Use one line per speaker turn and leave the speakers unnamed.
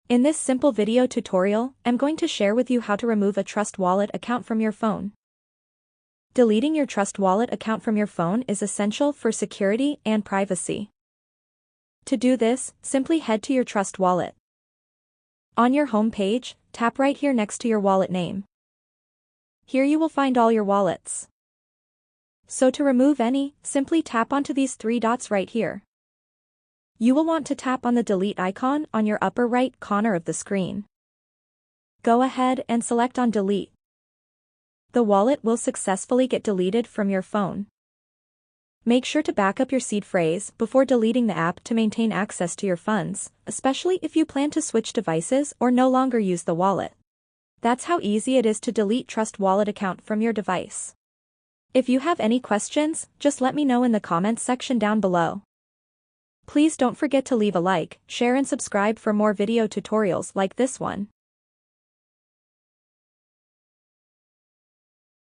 In this simple video tutorial, I'm going to share with you how to remove a Trust Wallet account from your phone. Deleting your Trust Wallet account from your phone is essential for security and privacy. To do this, simply head to your Trust Wallet. On your home page, tap right here next to your wallet name. Here you will find all your wallets. So to remove any, simply tap onto these three dots right here. You will want to tap on the delete icon on your upper right corner of the screen. Go ahead and select on delete. The wallet will successfully get deleted from your phone. Make sure to back up your seed phrase before deleting the app to maintain access to your funds, especially if you plan to switch devices or no longer use the wallet. That's how easy it is to delete Trust Wallet account from your device. If you have any questions, just let me know in the comments section down below. Please don't forget to leave a like, share and subscribe for more video tutorials like this one.